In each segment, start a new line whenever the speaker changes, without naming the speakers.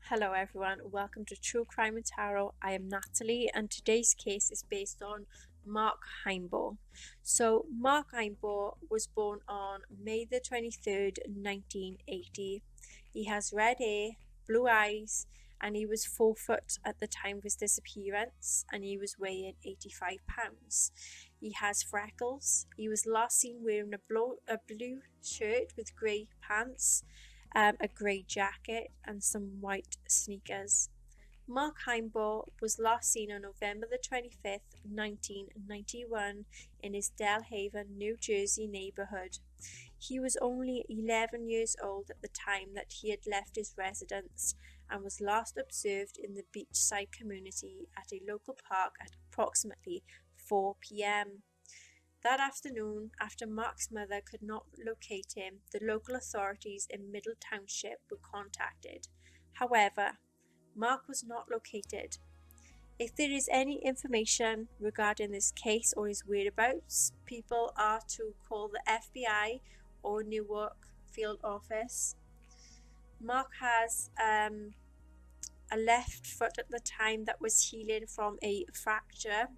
Hello everyone, welcome to True Crime and Tarot. I am Natalie and today's case is based on Mark Himebaugh. So Mark Himebaugh was born on May the 23rd, 1980. He has red hair, blue eyes, and he was 4 foot at the time of his disappearance and he was weighing 85 pounds. He has freckles. He was last seen wearing a blue shirt with grey pants, a grey jacket, and some white sneakers. Mark Himebaugh was last seen on November the 25th, 1991, in his Delhaven, New Jersey neighborhood. He was only 11 years old at the time that he had left his residence and was last observed in the beachside community at a local park at approximately 4 p.m. That afternoon, after Mark's mother could not locate him, the local authorities in Middle Township were contacted. However, Mark was not located. If there is any information regarding this case or his whereabouts, people are to call the FBI or Newark field office. Mark has a left foot at the time that was healing from a fracture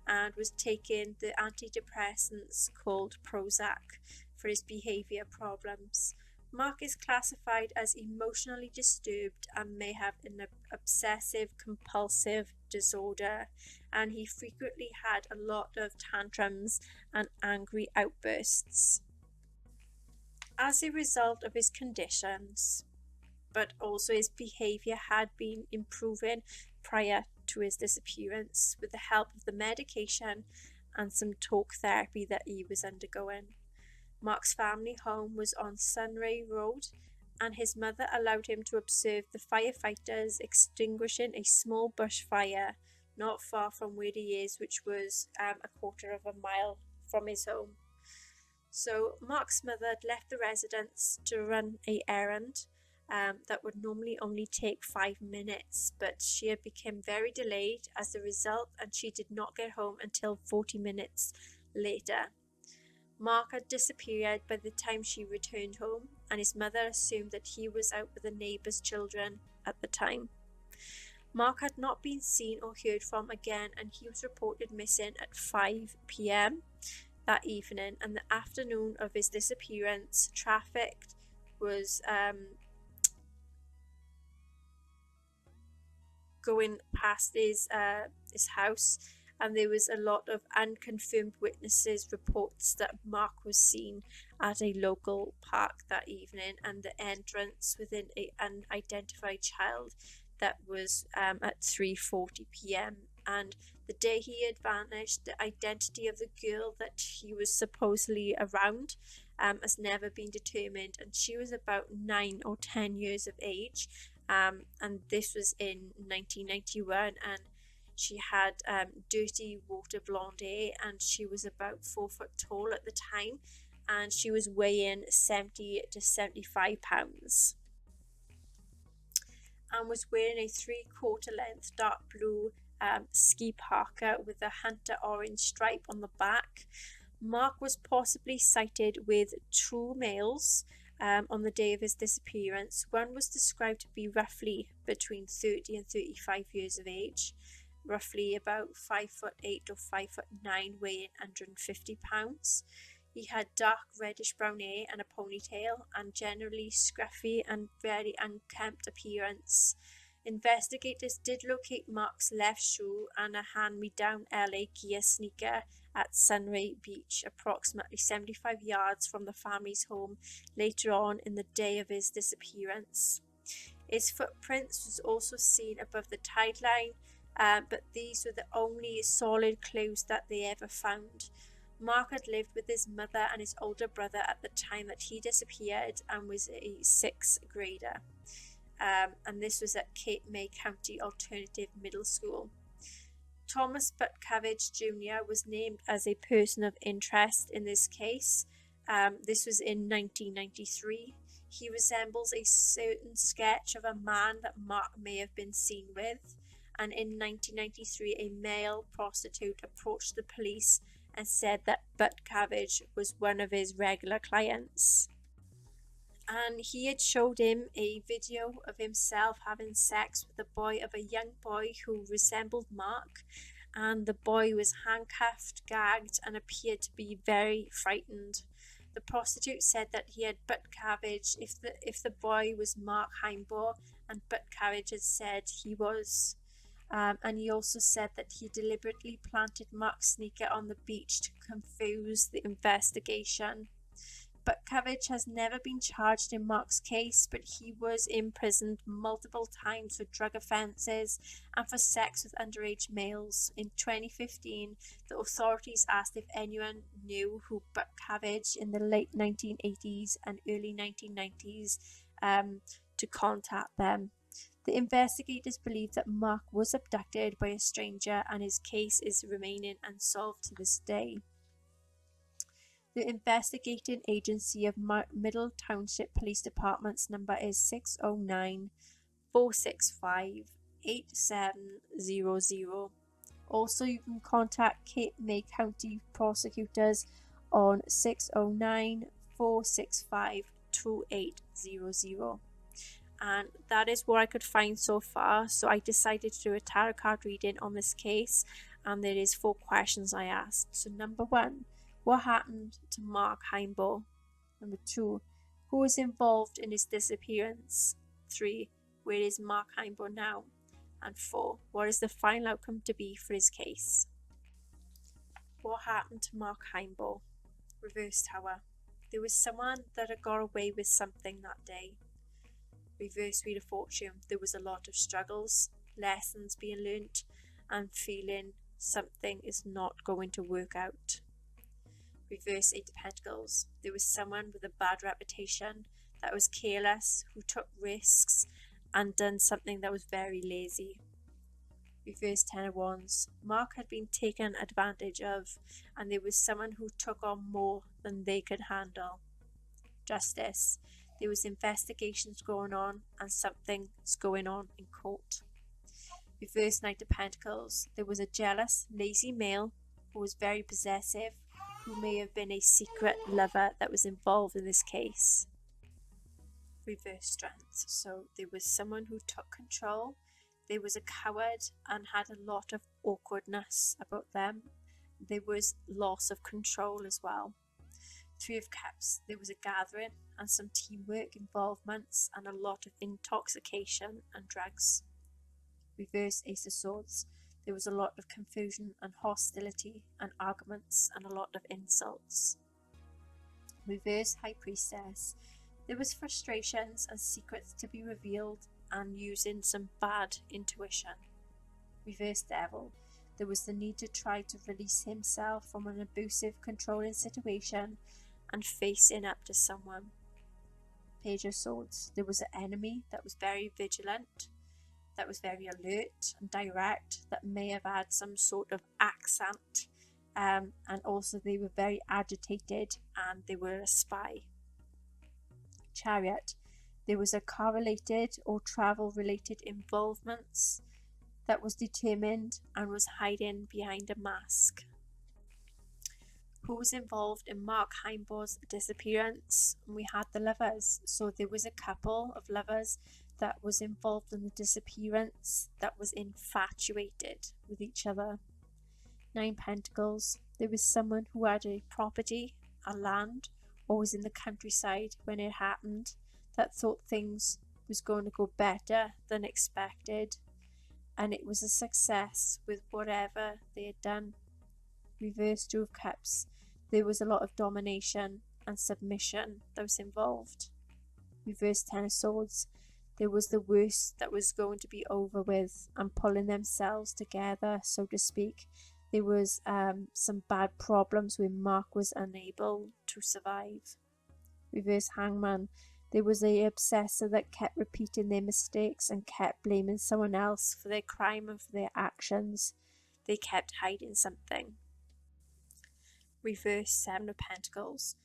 and was taking the antidepressants called Prozac for his behaviour problems. Mark is classified as emotionally disturbed and may have an obsessive compulsive disorder, and he frequently had a lot of tantrums and angry outbursts. As a result of his conditions, but also his behaviour had been improving prior to his disappearance with the help of the medication and some talk therapy that he was undergoing. Mark's family home was on Sunray Road, and his mother allowed him to observe the firefighters extinguishing a small bush fire not far from where he is, which was a quarter of a mile from his home. So Mark's mother had left the residence to run an errand that would normally only take 5 minutes, but she had become very delayed as a result, and she did not get home until 40 minutes later. Mark had disappeared by the time she returned home, and his mother assumed that he was out with the neighbour's children at the time. Mark had not been seen or heard from again, and he was reported missing at 5 p.m. that evening, and the afternoon of his disappearance, traffic was going past his house, and there was a lot of unconfirmed witnesses reports that Mark was seen at a local park that evening, and the entrance within an unidentified child that was at 3:40 p.m. and the day he had vanished, the identity of the girl that he was supposedly around has never been determined, and she was about 9 or 10 years of age, and this was in 1991, and she had dirty water blonde hair, and she was about 4 foot tall at the time, and she was weighing 70 to 75 pounds and was wearing a 3/4 length dark blue ski parka with a hunter orange stripe on the back. Mark was possibly sighted with 2 males on the day of his disappearance. One was described to be roughly between 30 and 35 years of age, roughly about 5'8" or 5'9", weighing 150 pounds. He had dark reddish brown hair and a ponytail, and generally scruffy and very unkempt appearance. Investigators did locate Mark's left shoe and a hand-me-down LA Gear sneaker at Sunray Beach, approximately 75 yards from the family's home later on in the day of his disappearance. His footprints was also seen above the tide line, but these were the only solid clues that they ever found. Mark had lived with his mother and his older brother at the time that he disappeared and was a 6th grader. And this was at Cape May County Alternative Middle School. Thomas Butkovich Jr. was named as a person of interest in this case. This was in 1993. He resembles a certain sketch of a man that Mark may have been seen with, and in 1993 a male prostitute approached the police and said that Butkovich was one of his regular clients. and he had showed him a video of himself having sex with a young boy who resembled Mark, and the boy was handcuffed, gagged, and appeared to be very frightened. The prostitute said that he had butt courage if the boy was Mark Himebaugh, and Buttigieg had said he was. And he also said that he deliberately planted Mark's sneaker on the beach to confuse the investigation. Buttigieg has never been charged in Mark's case, but he was imprisoned multiple times for drug offences and for sex with underage males. In 2015, the authorities asked if anyone knew who Buttigieg in the late 1980s and early 1990s to contact them. The investigators believe that Mark was abducted by a stranger and his case is remaining unsolved to this day. The investigating agency of Middle Township Police Department's number is 609 465 8700. Also, you can contact Cape May County prosecutors on 609 465 2800. And that is what I could find so far. So I decided to do a tarot card reading on this case, and there is 4 questions I asked. So number 1, what happened to Mark Himebaugh? Number 2, who was involved in his disappearance? 3, where is Mark Himebaugh now? And 4, what is the final outcome to be for his case? What happened to Mark Himebaugh? Reverse Tower. There was someone that had got away with something that day. Reverse Wheel of Fortune. There was a lot of struggles, lessons being learnt, and feeling something is not going to work out. Reverse 8 of Pentacles. There was someone with a bad reputation that was careless, who took risks and done something that was very lazy. Reverse 10 of Wands. Mark had been taken advantage of, and there was someone who took on more than they could handle. Justice. There was investigations going on and something's going on in court. Reverse Knight of Pentacles. There was a jealous, lazy male who was very possessive, who may have been a secret lover that was involved in this case. Reverse Strength. So there was someone who took control. There was a coward and had a lot of awkwardness about them. There was loss of control as well. 3 of Cups. There was a gathering and some teamwork involvements and a lot of intoxication and drugs. Reverse Ace of Swords. There was a lot of confusion and hostility and arguments and a lot of insults. Reverse High Priestess. There was frustrations and secrets to be revealed and using some bad intuition. Reverse Devil. There was the need to try to release himself from an abusive, controlling situation and facing up to someone. Page of Swords. There was an enemy that was very vigilant, that was very alert and direct, that may have had some sort of accent, and also they were very agitated and they were a spy. Chariot. There was a car-related or travel-related involvements that was determined and was hiding behind a mask. Who was involved in Mark Himebaugh's disappearance? We had the lovers. So there was a couple of lovers that was involved in the disappearance that was infatuated with each other. 9 Pentacles. There was someone who had a property, a land, or was in the countryside when it happened, that thought things was going to go better than expected, and it was a success with whatever they had done. Reverse 2 of Cups. There was a lot of domination and submission that was involved. Reverse 10 of Swords. There was the worst that was going to be over with and pulling themselves together, so to speak. There was some bad problems where Mark was unable to survive. Reverse Hangman. There was a obsessor that kept repeating their mistakes and kept blaming someone else for their crime and for their actions. They kept hiding something. Reverse 7 of Pentacles.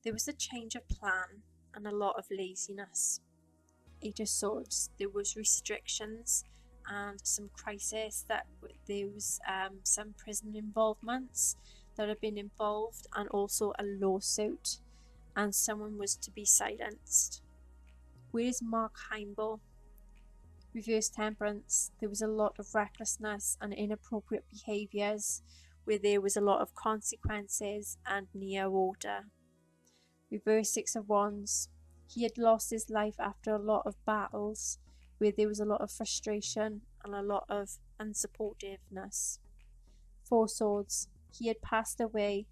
There was a change of plan and a lot of laziness. 8 of Swords. There was restrictions and some crisis, that there was some prison involvements that had been involved, and also a lawsuit, and someone was to be silenced. Where is Mark Himebaugh? Reverse temperance. There was a lot of recklessness and inappropriate behaviours where there was a lot of consequences and near order. Reverse Six of Wands. He had lost his life after a lot of battles where there was a lot of frustration and a lot of unsupportiveness. Four Swords. He had passed away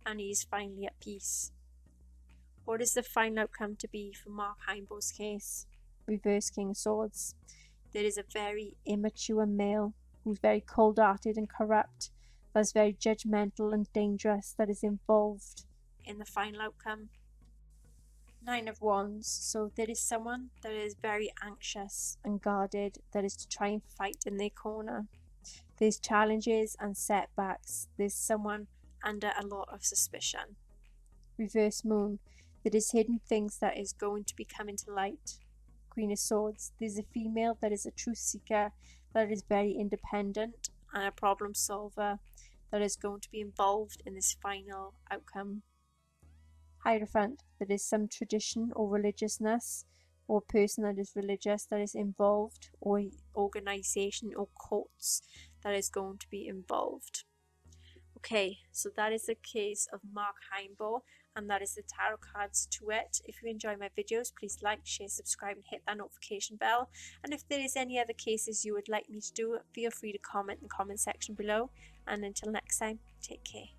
and he is finally at peace. What is the final outcome to be for Mark Himebaugh's case? Reverse King of Swords. There is a very immature male who's very cold-hearted and corrupt, that's very judgmental and dangerous, that is involved in the final outcome. Nine of Wands. So there is someone that is very anxious and guarded, that is to try and fight in their corner. There's challenges and setbacks. There's someone under a lot of suspicion. Reverse Moon. There is hidden things that is going to be coming to light. Queen of Swords. There's a female that is a truth seeker, that is very independent and a problem solver, that is going to be involved in this final outcome. Hierophant. There is some tradition or religiousness, or person that is religious that is involved, or organisation or cults that is going to be involved. Okay, so that is the case of Mark Himebaugh, and that is the tarot cards to it. If you enjoy my videos, please like, share, subscribe and hit that notification bell. And if there is any other cases you would like me to do, feel free to comment in the comment section below. And until next time, take care.